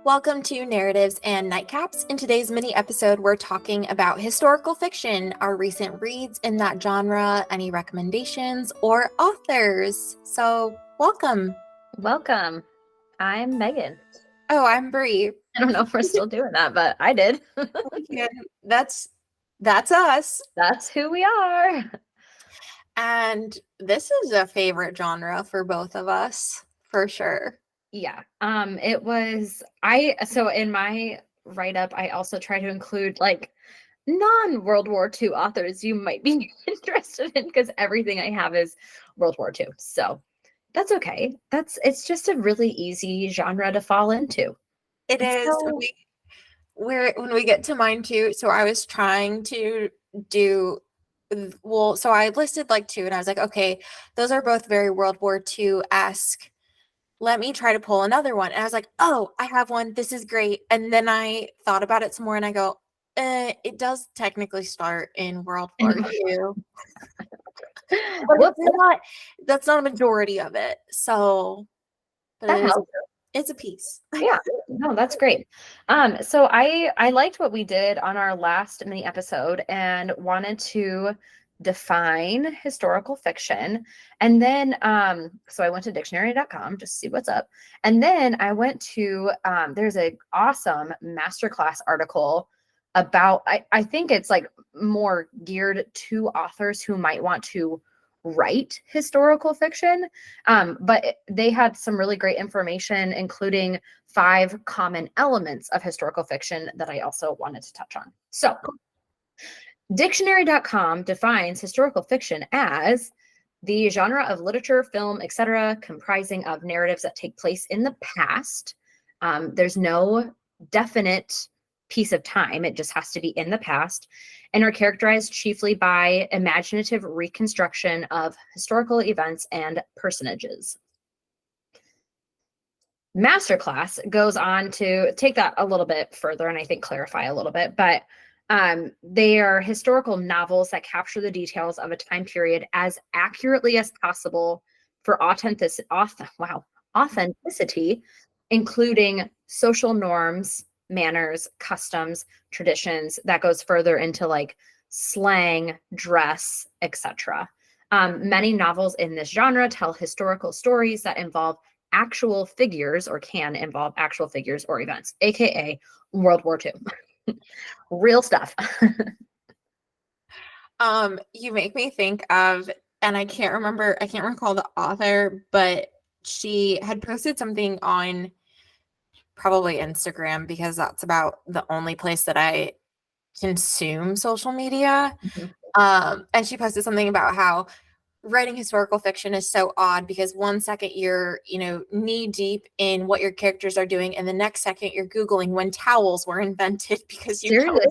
Welcome to Narratives and Nightcaps. In today's mini episode, we're talking about historical fiction, our recent reads in that genre, any recommendations, or authors. So, welcome. Welcome. I'm Megan. Oh, I'm Bree. I don't know if we're still doing that, but I did. Yeah, that's us. That's who we are. And this is a favorite genre for both of us, for sure. Yeah. So in my write-up, I also try to include like non-World War II authors you might be interested in because everything I have is World War II. So that's okay. It's just a really easy genre to fall into. It is. So, When we get to mine too. So I was trying to do so I listed like two, and I was like, okay, those are both very World War II-esque. Let me try to pull another one. And I was like, oh, I have one. This is great. And then I thought about it some more and I go, it does technically start in World War II. But that's not a majority of it. So that helps. It's a piece. Yeah, no, that's great. So I liked what we did on our last mini episode and wanted to define historical fiction. And then so I went to dictionary.com just to see what's up. And then I went to there's an awesome masterclass article about I think it's like more geared to authors who might want to write historical fiction. But they had some really great information, including 5 common elements of historical fiction that I also wanted to touch on. So, dictionary.com defines historical fiction as the genre of literature, film, etc., comprising of narratives that take place in the past. There's no definite piece of time, it just has to be in the past, and are characterized chiefly by imaginative reconstruction of historical events and personages. Masterclass goes on to take that a little bit further and I think clarify a little bit, but they are historical novels that capture the details of a time period as accurately as possible for authenticity, including social norms, manners, customs, traditions. That goes further into like slang, dress, etc. Many novels in this genre tell historical stories that involve actual figures or can involve actual figures or events, aka World War II. Real stuff. You make me think of, and I can't recall the author, but she had posted something on probably Instagram because that's about the only place that I consume social media. And she posted something about how writing historical fiction is so odd because one second you're, knee deep in what your characters are doing, and the next second you're Googling when towels were invented because Seriously.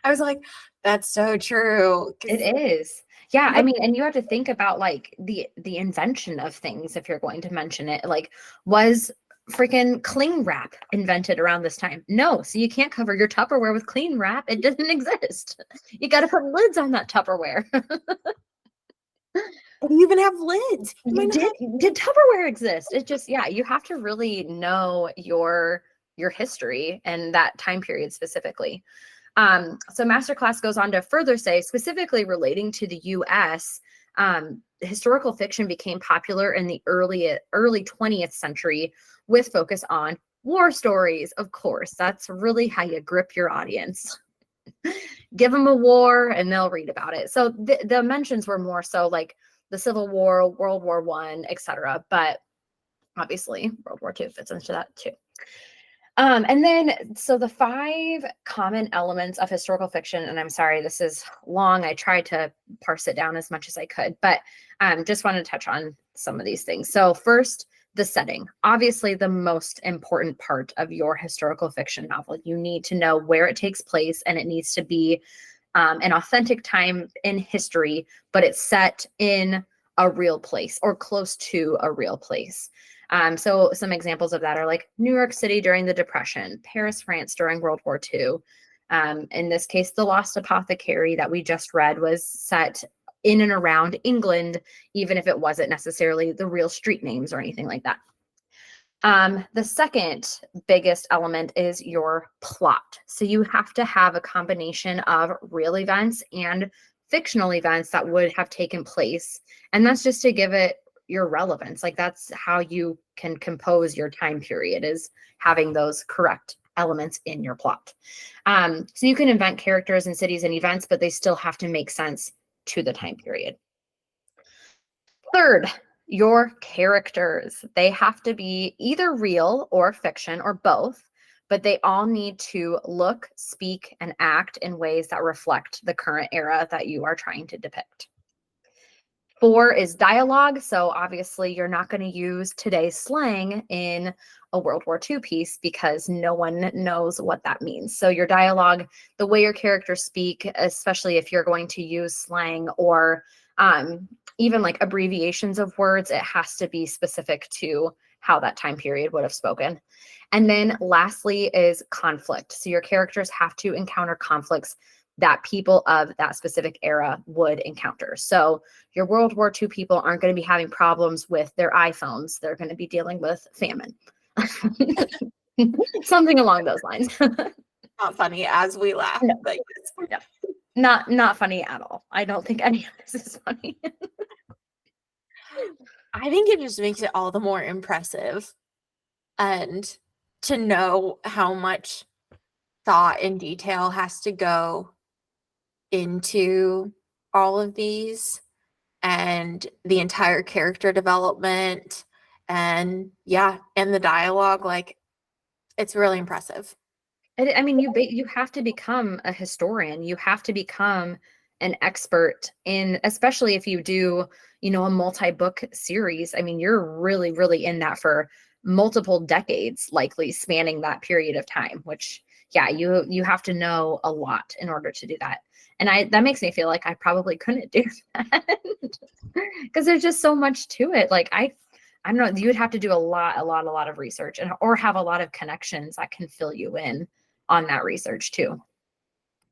I was like, that's so true. It is. Yeah, I mean, and you have to think about like the invention of things if you're going to mention it. Like, was freaking cling wrap invented around this time? No, so you can't cover your Tupperware with cling wrap. It doesn't exist. You got to put lids on that Tupperware. You even have lids. Did Tupperware exist? It just, yeah, you have to really know your history and that time period specifically. So Masterclass goes on to further say, specifically relating to the US, historical fiction became popular in the early 20th century with focus on war stories. Of course, that's really how you grip your audience. Give them a war and they'll read about it. So the mentions were more so like the Civil War, World War I, etc. But obviously World War II fits into that too. And then, so the 5 common elements of historical fiction, and I'm sorry, this is long. I tried to parse it down as much as I could, but just wanted to touch on some of these things. So first, the setting. Obviously, the most important part of your historical fiction novel. You need to know where it takes place, and it needs to be an authentic time in history, but it's set in a real place or close to a real place. So some examples of that are like New York City during the Depression, Paris, France during World War II. In this case, The Lost Apothecary that we just read was set in and around England, even if it wasn't necessarily the real street names or anything like that. The second biggest element is your plot. So you have to have a combination of real events and fictional events that would have taken place. And that's just to give it your relevance. Like that's how you can compose your time period, is having those correct elements in your plot. So you can invent characters and cities and events, but they still have to make sense to the time period. Third, your characters. They have to be either real or fiction or both, but they all need to look, speak, and act in ways that reflect the current era that you are trying to depict. 4 is dialogue. So obviously, you're not going to use today's slang in a World War II piece because no one knows what that means. So your dialogue, the way your characters speak, especially if you're going to use slang or even like abbreviations of words, it has to be specific to how that time period would have spoken. And then lastly is conflict. So your characters have to encounter conflicts that people of that specific era would encounter. So your World War II people aren't going to be having problems with their iPhones. They're going to be dealing with famine. Something along those lines. Not funny as we laugh, No. but yes. No. Not funny at all. I don't think any of this is funny. I think it just makes it all the more impressive, and to know how much thought and detail has to go into all of these, and the entire character development, and the dialogue. Like, it's really impressive. I mean, you have to become a historian. You have to become an expert in, especially if you do, a multi-book series. I mean, you're really, really in that for multiple decades, likely spanning that period of time, which, you have to know a lot in order to do that. And that makes me feel like I probably couldn't do that because there's just so much to it. Like I don't know, you would have to do a lot of research or have a lot of connections that can fill you in on that research too.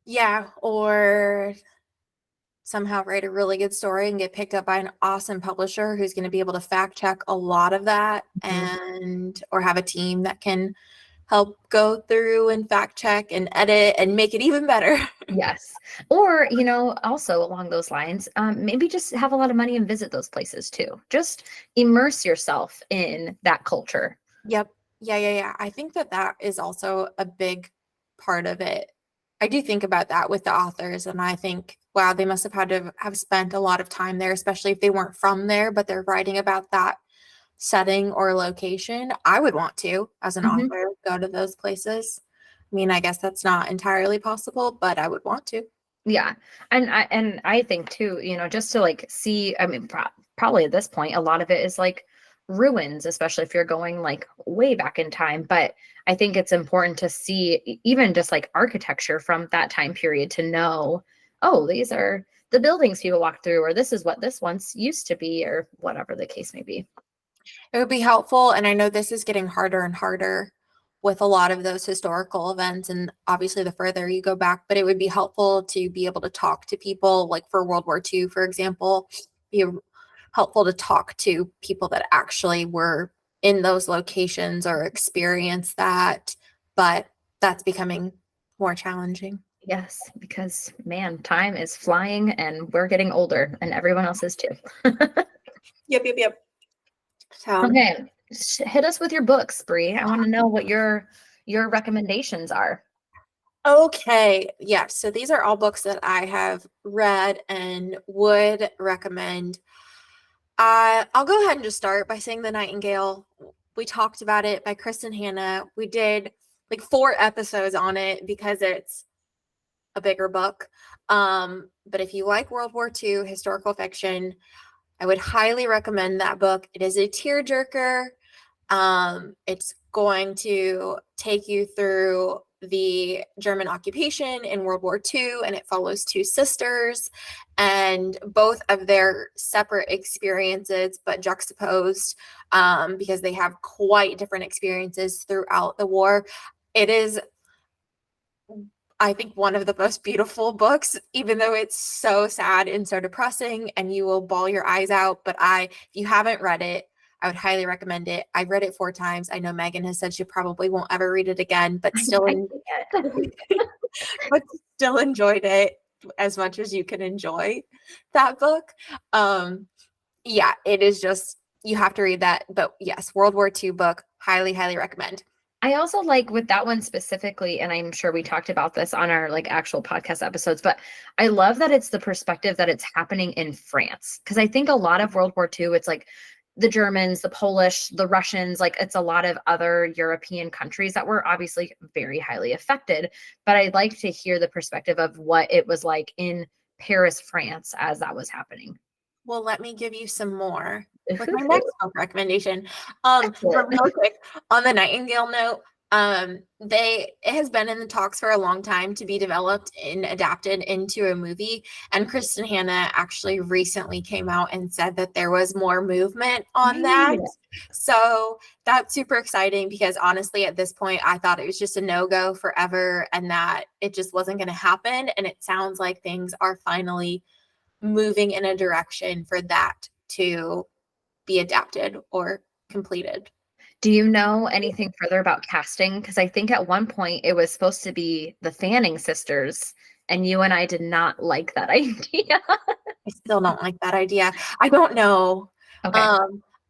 Yeah, or somehow write a really good story and get picked up by an awesome publisher who's going to be able to fact check a lot of that, and or have a team that can help go through and fact check and edit and make it even better. Yes. Or, also along those lines, maybe just have a lot of money and visit those places too. Just immerse yourself in that culture. Yep. Yeah. I think that is also a big part of it. I do think about that with the authors, and I think, wow, they must have had to have spent a lot of time there, especially if they weren't from there, but they're writing about that setting or location. I would want to, as an author, go to those places. I mean, I guess that's not entirely possible, but I would want to. Yeah. And I think too, just to like see, I mean, probably at this point, a lot of it is like ruins, especially if you're going like way back in time. But I think it's important to see even just like architecture from that time period to know, oh, these are the buildings people walked through, or this is what this once used to be, or whatever the case may be. It would be helpful. And I know this is getting harder and harder with a lot of those historical events. And obviously, the further you go back, but it would be helpful to be able to talk to people, like for World War II, for example, be helpful to talk to people that actually were in those locations or experienced that. But that's becoming more challenging. Yes, because man, time is flying and we're getting older and everyone else is too. Yep. So, Okay, hit us with your books, Bree. I want to know what your recommendations are. okay. Yeah. So these are all books that I have read and would recommend. I'll go ahead and just start by saying The Nightingale. We talked about it by Kristen Hanna. We did like 4 episodes on it because it's a bigger book. But if you like World War II historical fiction, I would highly recommend that book. It is a tearjerker. It's going to take you through the German occupation in World War II, and it follows 2 sisters and both of their separate experiences, but juxtaposed because they have quite different experiences throughout the war. It is, I think, one of the most beautiful books, even though it's so sad and so depressing and you will bawl your eyes out. But if you haven't read it, I would highly recommend it. I've read it 4 times. I know Megan has said she probably won't ever read it again, but still, I can't. but still enjoyed it as much as you can enjoy that book. Yeah, it is just, you have to read that. But yes, World War II book, highly, highly recommend. I also like with that one specifically, and I'm sure we talked about this on our like actual podcast episodes, but I love that it's the perspective that it's happening in France. Because I think a lot of World War II, it's like the Germans, the Polish, the Russians, like it's a lot of other European countries that were obviously very highly affected. But I'd like to hear the perspective of what it was like in Paris, France, as that was happening. Well, let me give you some more with my Ooh, next book recommendation. But real quick, on the Nightingale note, it has been in the talks for a long time to be developed and adapted into a movie. And Kristen Hanna actually recently came out and said that there was more movement on that. So that's super exciting because honestly, at this point, I thought it was just a no-go forever and that it just wasn't going to happen. And it sounds like things are finally moving in a direction for that to be adapted or completed. Do you know anything further about casting? Because I think at one point it was supposed to be the Fanning sisters, and you and I did not like that idea. I still don't like that idea. I don't know. Okay.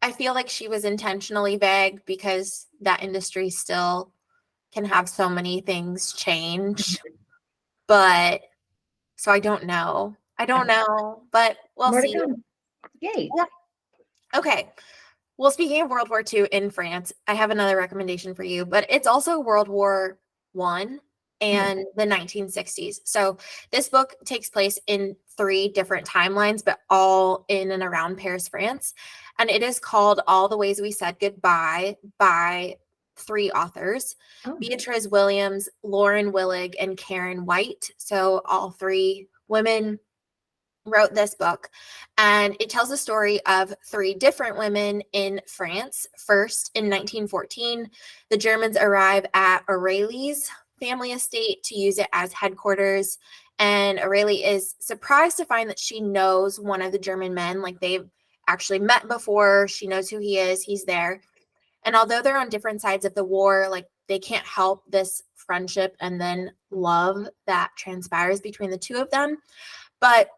I feel like she was intentionally vague because that industry still can have so many things change. But so I don't know. I don't know, but we'll More to see. come. Yay. Yeah. Okay. Well, speaking of World War II in France, I have another recommendation for you, but it's also World War One and the 1960s. So this book takes place in 3 different timelines, but all in and around Paris, France. And it is called All the Ways We Said Goodbye by 3 authors, Oh. Beatrice Williams, Lauren Willig, and Karen White. So all 3 women wrote this book, and it tells the story of 3 different women in France. First, in 1914, the Germans arrive at Aureille's family estate to use it as headquarters, and Aureille is surprised to find that she knows one of the German men, like they've actually met before. She knows who he is. He's there. And although they're on different sides of the war, like they can't help this friendship and then love that transpires between the 2 of them. But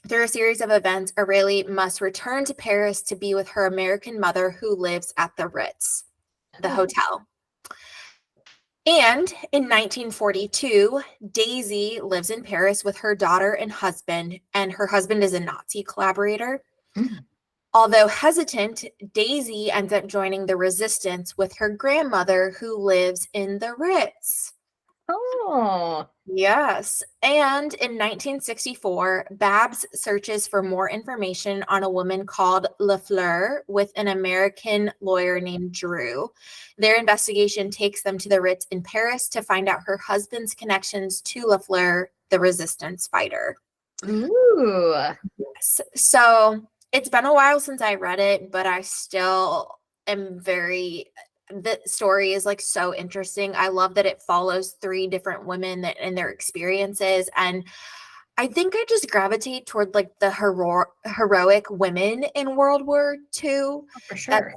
through a series of events, Aureille must return to Paris to be with her American mother who lives at the Ritz, the hotel. And in 1942, Daisy lives in Paris with her daughter and husband is a Nazi collaborator. Mm. Although hesitant, Daisy ends up joining the resistance with her grandmother who lives in the Ritz. Oh. Yes. And in 1964, Babs searches for more information on a woman called Lafleur with an American lawyer named Drew. Their investigation takes them to the Ritz in Paris to find out her husband's connections to Lafleur, the resistance fighter. Ooh. Yes. So it's been a while since I read it, but I still am the story is like so interesting. I love that it follows 3 different women and their experiences. And I think I just gravitate toward like the heroic women in World War II. Oh, for sure.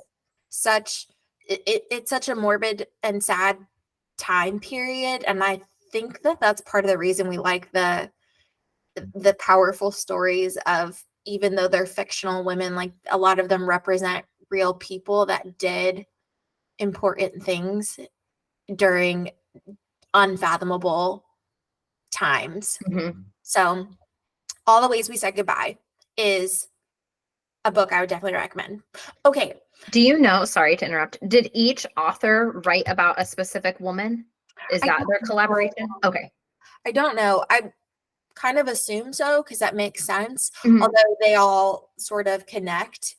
It's such a morbid and sad time period. And I think that that's part of the reason we like the powerful stories of, even though they're fictional women, like a lot of them represent real people that did important things during unfathomable times. Mm-hmm. So All the Ways We Said Goodbye is a book I would definitely recommend. Okay. Do you know, sorry to interrupt, did each author write about a specific woman? Is that their collaboration? Okay. I don't know. I kind of assume so because that makes sense. Mhm. Although they all sort of connect.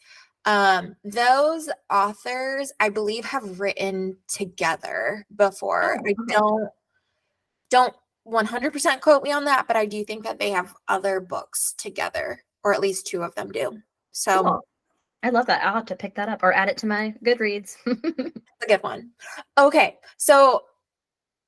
Those authors, I believe, have written together before. Oh, okay. I don't 100% quote me on that, but I do think that they have other books together, or at least 2 of them do. So Cool. I love that. I'll have to pick that up or add it to my Goodreads. it's a good one. Okay, so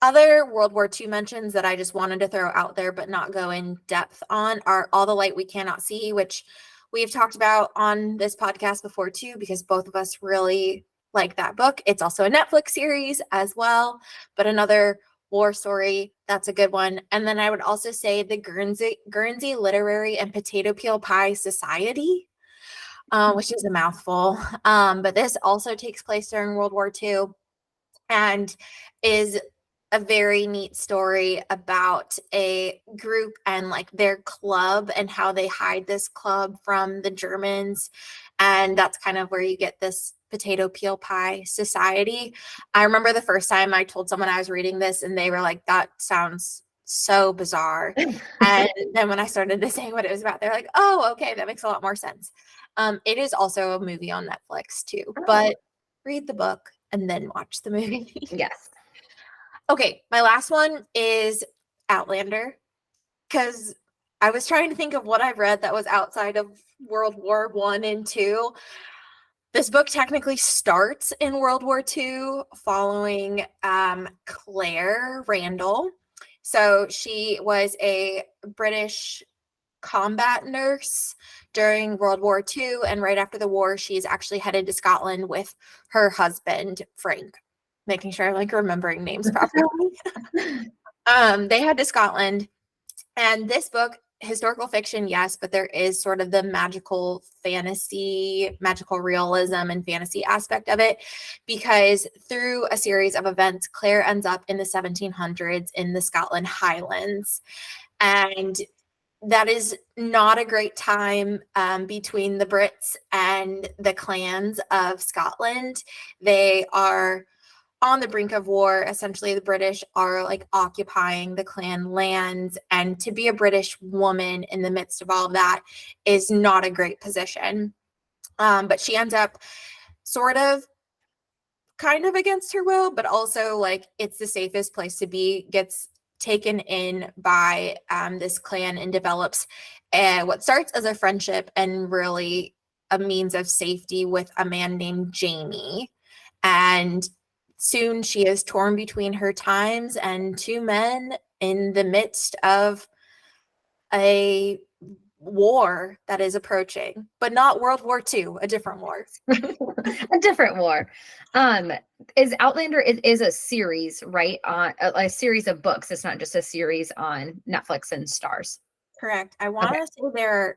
other World War II mentions that I just wanted to throw out there but not go in depth on are All the Light We Cannot See, which we've talked about on this podcast before too, because both of us really like that book. It's also a Netflix series as well, but another war story. That's a good one. And then I would also say the Guernsey Literary and Potato Peel Pie Society, which is a mouthful. But this also takes place during World War II and is a very neat story about a group and like their club and how they hide this club from the Germans. And that's kind of where you get this Potato Peel Pie Society. I remember the first time I told someone I was reading this and they were like, that sounds so bizarre. And then when I started to say what it was about, they're like, oh, okay, that makes a lot more sense. It is also a movie on Netflix too, but read the book and then watch the movie. Yes. Okay, my last one is Outlander, because I was trying to think of what I've read that was outside of World War One and Two. This book technically starts in World War II following Claire Randall. So she was a British combat nurse during World War II, and right after the war, she's actually headed to Scotland with her husband, Frank. Making sure I'm like remembering names properly. They head to Scotland, and this book, historical fiction, yes, but there is sort of the magical fantasy, magical realism and fantasy aspect of it, because through a series of events, Claire ends up in the 1700s in the Scotland Highlands. And that is not a great time between the Brits and the clans of Scotland. They are on the brink of war. Essentially, the British are like occupying the clan lands, and to be a British woman in the midst of all of that is not a great position. But she ends up sort of kind of against her will, but also like it's the safest place to be, gets taken in by this clan and develops what starts as a friendship and really a means of safety with a man named Jamie. And soon she is torn between her times and two men in the midst of a war that is approaching, but not World War II, a different war. A different war. Is Outlander is a series, right? On a series of books. It's not just a series on Netflix and Stars. Correct. I want to say there are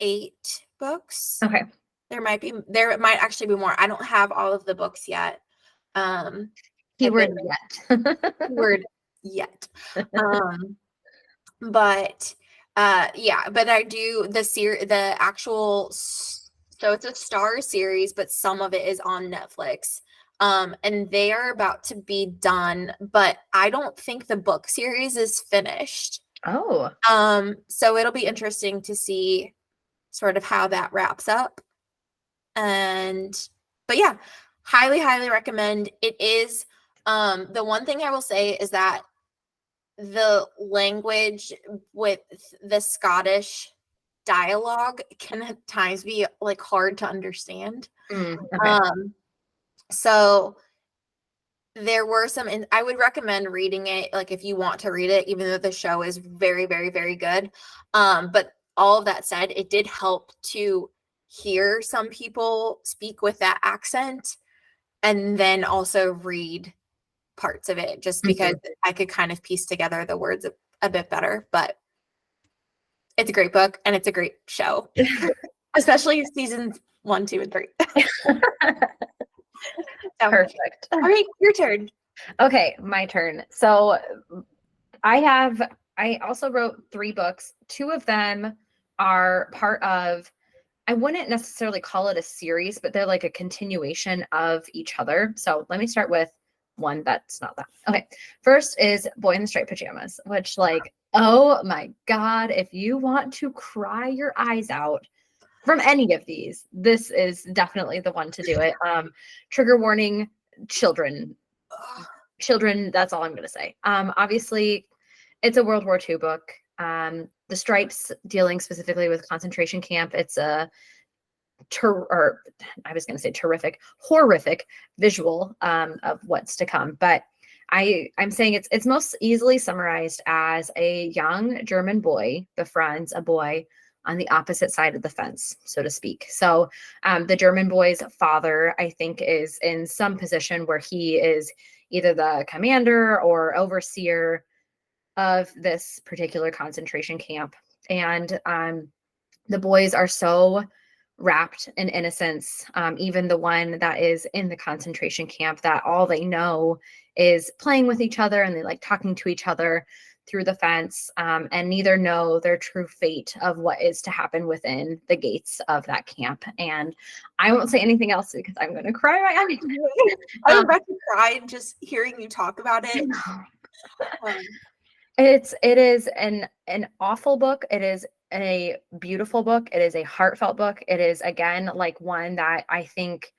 8 books. Okay. There might actually be more. I don't have all of the books yet. Keyword yet. Keyword yet. But yeah, but I do the actual, so it's a Star series, but some of it is on Netflix. And they are about to be done, but I don't think the book series is finished. Oh. So it'll be interesting to see sort of how that wraps up. But yeah, highly, highly recommend. It is, the one thing I will say is that the language with the Scottish dialogue can at times be like hard to understand. Okay. So there were some, and I would recommend reading it, like if you want to read it, even though the show is very, very, very good. But all of that said, it did help to hear some people speak with that accent and then also read parts of it, just because I could kind of piece together the words a bit better. But it's a great book and it's a great show, especially seasons 1, 2, and 3. Perfect. All right, your turn. Okay, my turn. So I also wrote 3 books. 2 of them are part of, I wouldn't necessarily call it a series, but they're like a continuation of each other. So let me start with one that's not that. Okay. First is Boy in the Striped Pajamas, which like, oh my God, if you want to cry your eyes out from any of these, this is definitely the one to do it. Trigger warning, children, that's all I'm going to say. Obviously it's a World War II book. The Stripes dealing specifically with concentration camp. It's a horrific visual of what's to come. But I'm saying it's most easily summarized as a young German boy befriends a boy on the opposite side of the fence, so to speak. So the German boy's father, I think, is in some position where he is either the commander or overseer of this particular concentration camp. And the boys are so wrapped in innocence, even the one that is in the concentration camp, that all they know is playing with each other, and they like talking to each other through the fence, and neither know their true fate of what is to happen within the gates of that camp. And I won't say anything else because I'm going to cry my eyes. I'm about to cry just hearing you talk about it. It is an awful book. It is a beautiful book. It is a heartfelt book. It is, again, like one that I think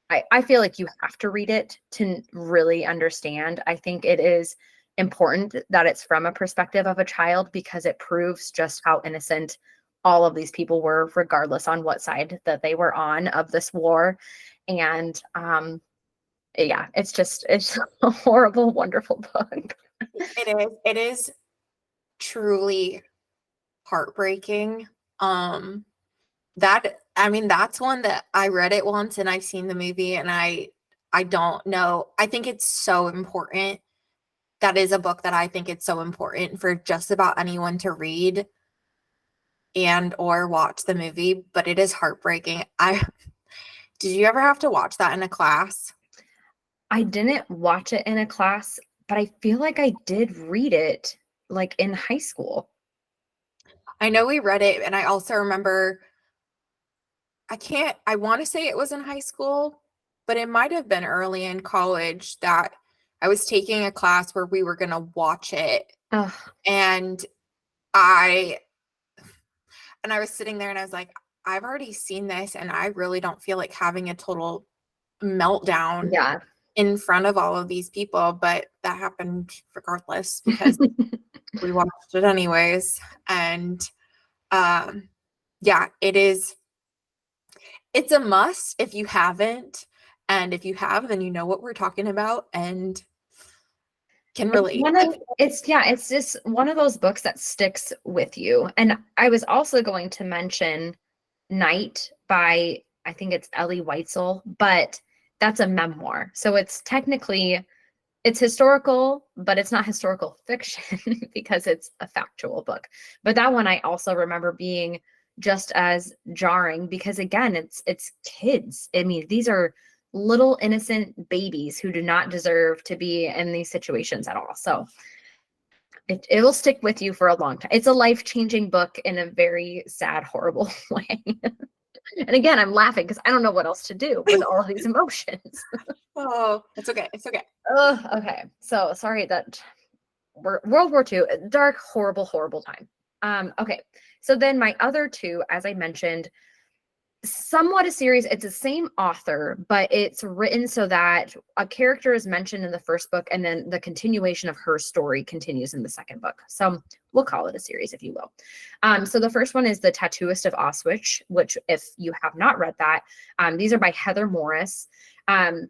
I feel like you have to read it to really understand. I think it is important that it's from a perspective of a child, because it proves just how innocent all of these people were, regardless on what side that they were on of this war. And yeah, it's a horrible, wonderful book. It is truly heartbreaking. That's one that I read it once and I've seen the movie, and I don't know. I think it's so important. That is a book that I think it's so important for just about anyone to read and or watch the movie, but it is heartbreaking. Did you ever have to watch that in a class? I didn't watch it in a class, but I feel like I did read it like in high school. I know we read it, and I also remember, I want to say it was in high school, but it might have been early in college that I was taking a class where we were going to watch it. Ugh. And I was sitting there and I was like, I've already seen this and I really don't feel like having a total meltdown Yeah. in front of all of these people, but that happened regardless because we watched it anyways. And yeah, it's a must if you haven't. And if you have, then you know what we're talking about and can relate. It's just one of those books that sticks with you. And I was also going to mention Night by, I think it's Ellie Weitzel, but that's a memoir. So it's historical, but it's not historical fiction because it's a factual book. But that one I also remember being just as jarring because, again, it's kids. I mean, these are little innocent babies who do not deserve to be in these situations at all. So it will stick with you for a long time. It's a life-changing book in a very sad, horrible way. And again, I'm laughing because I don't know what else to do with all of these emotions. Oh, it's okay. It's okay. Oh, okay. So sorry that World War II, dark, horrible, horrible time. Okay. So then my other two, as I mentioned, somewhat a series. It's the same author, but it's written so that a character is mentioned in the first book and then the continuation of her story continues in the second book. So we'll call it a series, if you will. So the first one is The Tattooist of Auschwitz, which, if you have not read that, these are by Heather Morris. And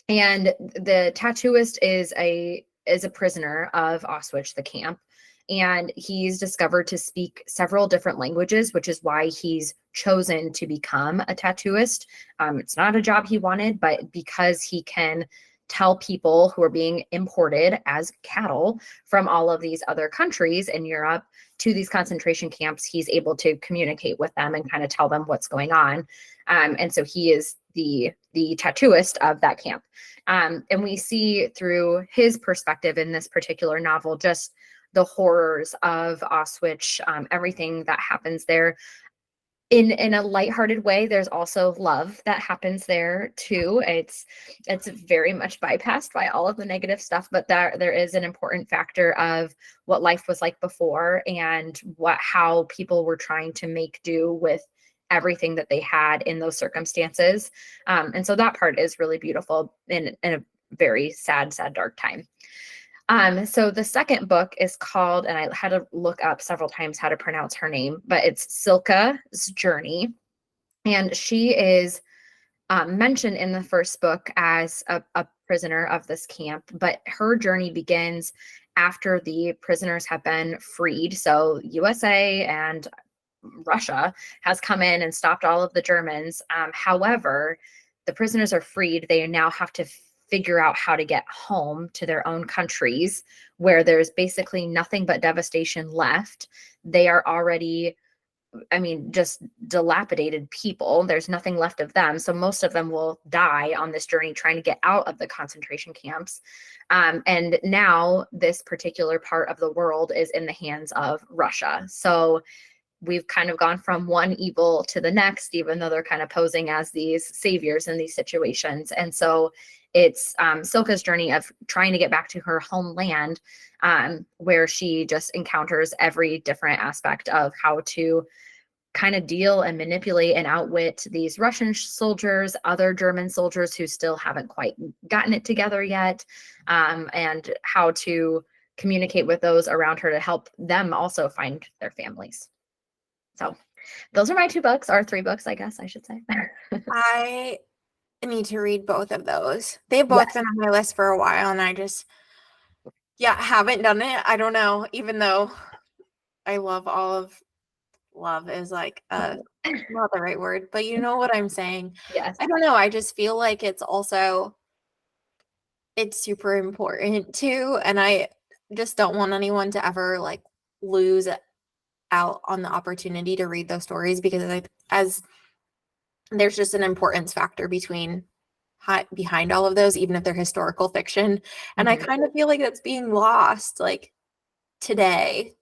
the tattooist is a prisoner of Auschwitz, the camp. And he's discovered to speak several different languages, which is why he's chosen to become a tattooist. It's not a job he wanted, but because he can tell people who are being imported as cattle from all of these other countries in Europe to these concentration camps, he's able to communicate with them and kind of tell them what's going on. And so he is the tattooist of that camp. And we see through his perspective in this particular novel just the horrors of Auschwitz, everything that happens there. In a lighthearted way, there's also love that happens there too. It's very much bypassed by all of the negative stuff, but there is an important factor of what life was like before and how people were trying to make do with everything that they had in those circumstances. And so that part is really beautiful in a very sad, dark time. So the second book is called, and I had to look up several times how to pronounce her name, but it's Silke's Journey. And she is mentioned in the first book as a prisoner of this camp, but her journey begins after the prisoners have been freed. So USA and Russia has come in and stopped all of the Germans. However, the prisoners are freed. They now have to figure out how to get home to their own countries where there's basically nothing but devastation left. They are already, I mean, just dilapidated people. There's nothing left of them. So most of them will die on this journey trying to get out of the concentration camps. And now this particular part of the world is in the hands of Russia. So we've kind of gone from one evil to the next, even though they're kind of posing as these saviors in these situations. And so it's Silka's journey of trying to get back to her homeland, where she just encounters every different aspect of how to kind of deal and manipulate and outwit these Russian soldiers, other German soldiers who still haven't quite gotten it together yet, and how to communicate with those around her to help them also find their families. So those are my 2 books, or 3 books, I guess I should say. I need to read both of those. They've both been on my list for a while, and I just, haven't done it. I don't know, even though I love all of love is like not the right word, but you know what I'm saying. Yes. I don't know. I just feel like it's super important too. And I just don't want anyone to ever like lose out on the opportunity to read those stories, because as there's just an importance factor behind all of those, even if they're historical fiction. And I kind of feel like that's being lost like today.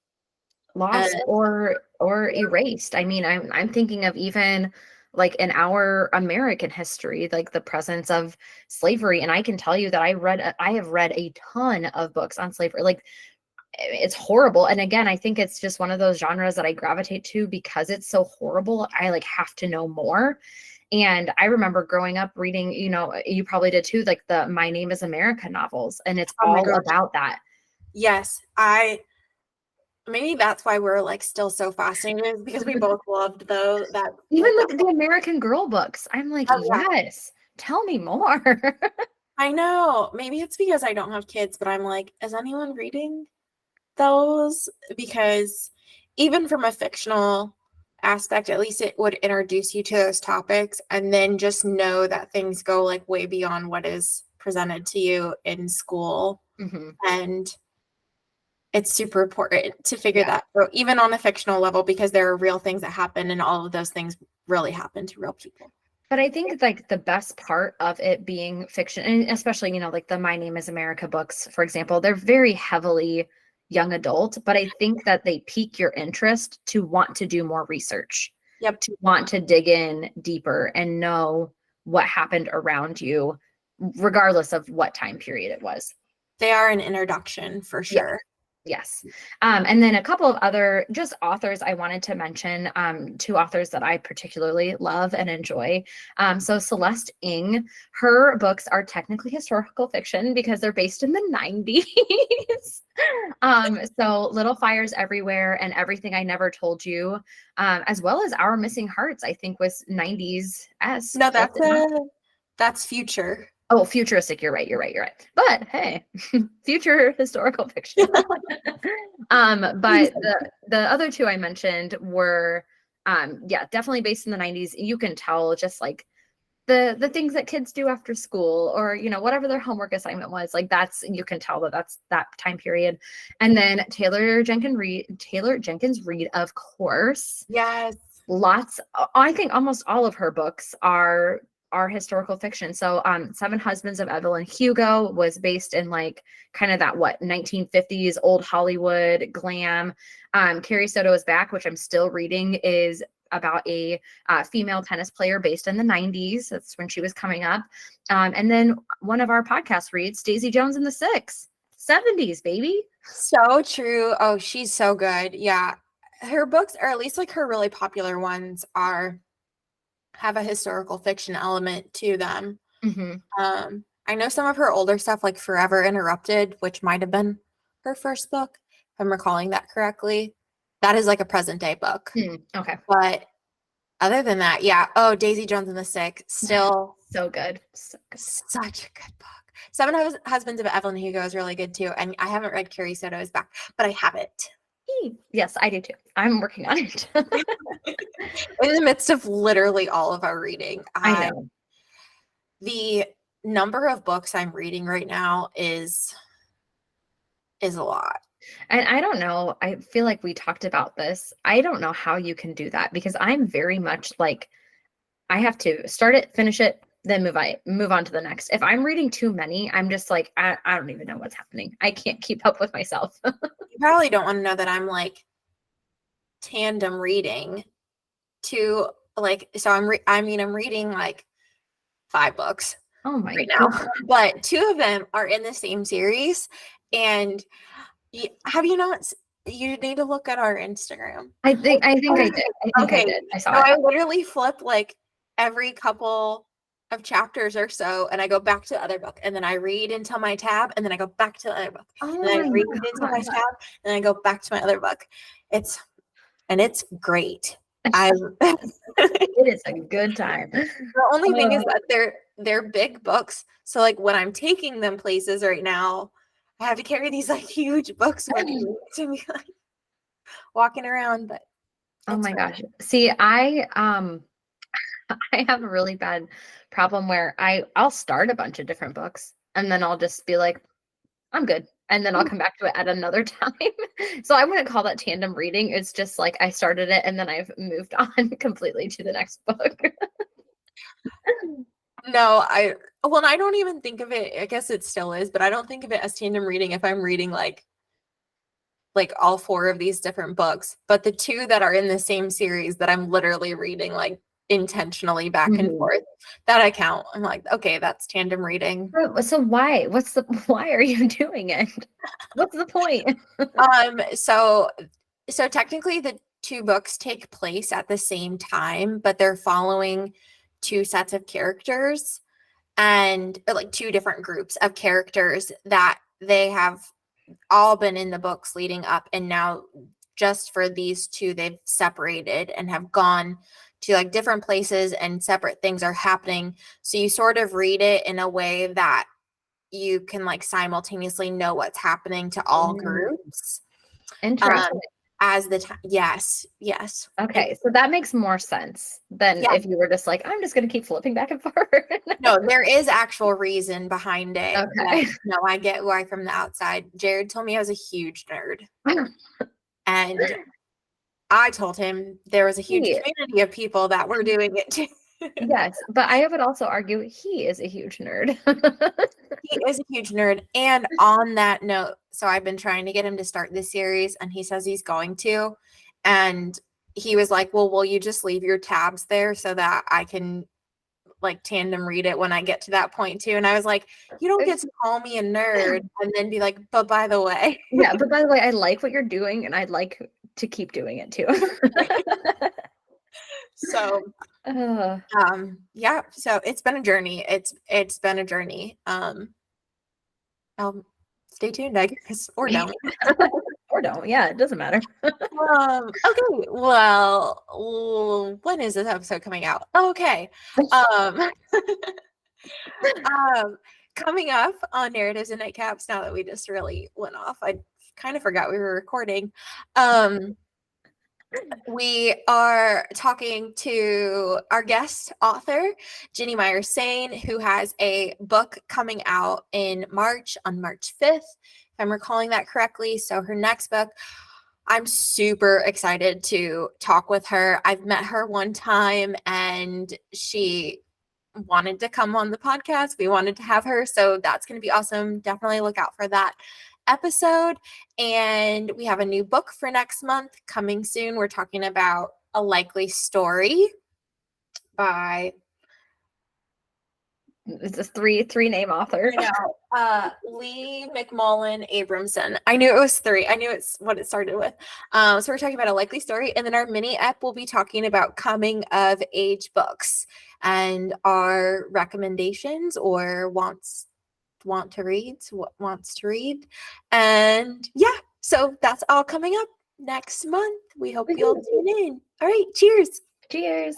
Lost or erased. I mean, I'm thinking of even like in our American history, like the presence of slavery. And I can tell you that I have read a ton of books on slavery. Like, it's horrible. And again, I think it's just one of those genres that I gravitate to because it's so horrible. I like have to know more. And I remember growing up reading, you know, you probably did too, like the My Name is America novels. And it's all about that. Yes. Maybe that's why we're like still so fascinated, because we both loved that. Even like the American Girl books. I'm like, yes, tell me more. I know. Maybe it's because I don't have kids, but I'm like, is anyone reading those? Because even from a fictional aspect, at least it would introduce you to those topics, and then just know that things go like way beyond what is presented to you in school. And it's super important to figure that out, even on a fictional level, because there are real things that happen, and all of those things really happen to real people. But I think like the best part of it being fiction, and especially, you know, like the My Name is America books, for example, they're very heavily young adult, but I think that they pique your interest to want to do more research. To want to dig in deeper and know what happened around you, regardless of what time period it was. They are an introduction for sure. Yes. And then a couple of other just authors I wanted to mention, 2 authors that I particularly love and enjoy. So Celeste Ng, her books are technically historical fiction because they're based in the 90s. So Little Fires Everywhere and Everything I Never Told You, as well as Our Missing Hearts, I think was 90s-esque. No, that's future. Oh, futuristic. You're right. But hey, future historical fiction. But the other 2 I mentioned were, definitely based in the 90s. You can tell just like the things that kids do after school, or, you know, whatever their homework assignment was, like you can tell that that's that time period. And then Taylor Jenkins Reid, of course. Yes. I think almost all of her books are historical fiction. So 7 Husbands of Evelyn Hugo was based in like kind of that 1950s old Hollywood glam. Carrie Soto is Back, which I'm still reading, is about a female tennis player based in the 90s. That's when she was coming up. And then one of our podcast reads, Daisy Jones and the Six, 70s, baby. So true. Oh, she's so good. Yeah. Her books, or at least like her really popular ones, have a historical fiction element to them. I know some of her older stuff, like Forever Interrupted, which might have been her first book, if I'm recalling that correctly. That is like a present day book. Okay. But other than that, Daisy Jones and the Six, still so good. Such a good book. 7 Husbands of Evelyn Hugo is really good too. And I haven't read Carrie Soto's Back, but I have it. Yes, I do too. I'm working on it. In the midst of literally all of our reading. I know. The number of books I'm reading right now is a lot. And I don't know. I feel like we talked about this. I don't know how you can do that because I'm very much like I have to start it, finish it, then move on to the next. If I'm reading too many, I'm just like I don't even know what's happening. I can't keep up with myself. You probably don't want to know that I'm like tandem reading to like so I'm reading like 5 books Oh my right now, God. but 2 of them are in the same series. And have you not? You need to look at our Instagram. I think I did. I think I Okay, did. I so saw it. I literally flip like every couple of chapters or so, and I go back to the other book, and then I read until my tab, and then I go back to the other book, Oh and then I my read until my God. tab, and then I go back to my other book. It's great. I It is a good time. The only thing is that they're big books, so like when I'm taking them places right now, I have to carry these like huge books with me to be like walking around. But Oh it's my fine. gosh. See, I have a really bad problem where I'll start a bunch of different books and then I'll just be like, I'm good. And then I'll come back to it at another time. So I wouldn't call that tandem reading. It's just like I started it and then I've moved on completely to the next book. No, I don't even think of it. I guess it still is, but I don't think of it as tandem reading if I'm reading like all 4 of these different books. But the 2 that are in the same series that I'm literally reading like intentionally back and Mhm. forth, that I count. I'm like, okay, that's tandem reading. So why? Why are you doing it? What's the point? So technically the 2 books take place at the same time, but they're following 2 sets of characters and like 2 different groups of characters that they have all been in the books leading up, and now just for these 2 they've separated and have gone to like different places and separate things are happening. So you sort of read it in a way that you can like simultaneously know what's happening to all groups. Interesting. As the time, yes. Okay, so that makes more sense than Yeah, if you were just like, I'm just gonna keep flipping back and forth. no, there is actual reason behind it. Okay. No, I get why from the outside. Jared told me I was a huge nerd, and I told him there was a huge He, community of people that were doing it too. yes, but I would also argue he is a huge nerd. He is a huge nerd. And on that note, so I've been trying to get him to start this series, and he says he's going to. And he was like, well, will you just leave your tabs there so that I can like tandem read it when I get to that point too? And I was like, you don't get to call me a nerd and then be like, but by the way. Yeah, but by the way, I like what you're doing and I'd like to keep doing it too. So Uh, yeah, so it's been a journey. It's been a journey. Stay tuned, I guess, or don't. or don't. Yeah, it doesn't matter. Okay, well, when is this episode coming out? Okay. Um, Coming up on Narratives and Nightcaps, now that we just really went off, I kind of forgot we were recording. We are talking to our guest author, Ginny Myers Sane, who has a book coming out in March, on March 5th, if I'm recalling that correctly. So her next book, I'm super excited to talk with her. I've met her one time and she wanted to come on the podcast. We wanted to have her. So that's going to be awesome. Definitely look out for that episode. And we have a new book for next month coming soon. We're talking about A Likely Story by It's a three name author. Lee McMullen Abramson. I knew it was 3. I knew it's what it started with. So we're talking about A Likely Story, and then our mini ep will be talking about coming of age books and our recommendations or wants to read. And yeah, so that's all coming up next month. We hope you'll tune in. All right, cheers. Cheers.